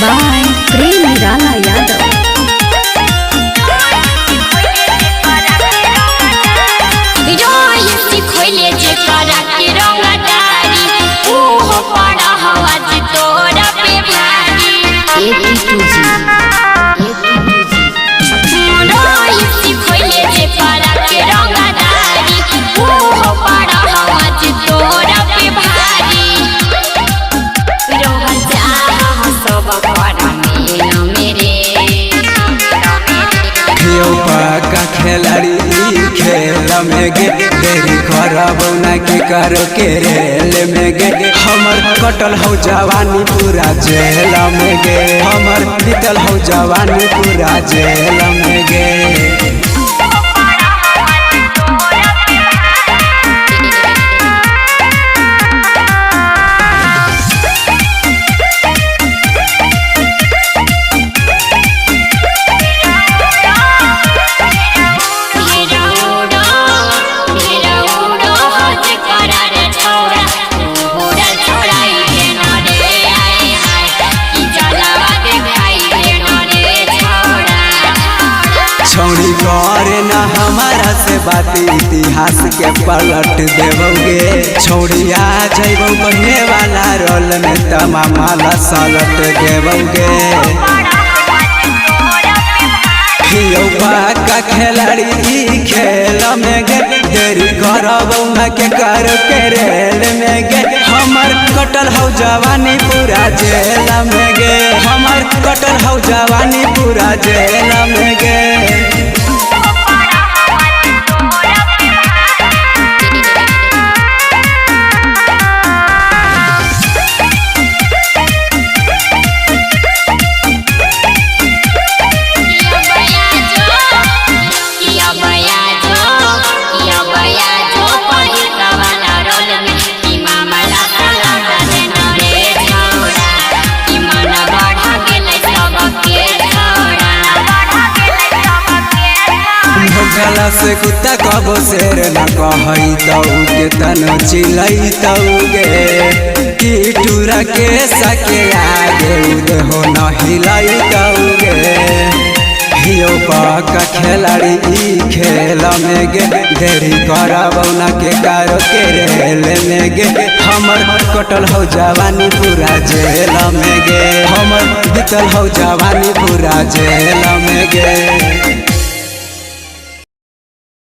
by Prem Nirala Yadav. का खिलाड़ी खेल में गे देरी खराब ना के करो के रेल में गे हमर कटल हो जवानी पूरा जेल में गे हमर बीतल हो जवानी पूरा जेल में गे छौड़ी करे न हमारा से बात इतिहास के पलट देवोगे छौड़ी आ जइबो बनने वाला रोल में तमामा सलट देवोगे का खिलाड़ी खेल में गे देरी करबो न के कर के रेल में गे हमर कटल हो जवानी पूरा जेल में गे हमर कटल हो जवानी पूरा जेल में गे गला से कुत्ता कबो शेर न कहई तौगे तनो चिलई तौगे की टूरा के सके आगे उदे हो न हिलई तौगे हियो का खिलाड़ी खेल में गे देरी करबो न के कारो के रेल में गे हमर कटल हो जवानी पूरा जेल में गे हमर बीतल हो जवानी पूरा जेल में गे।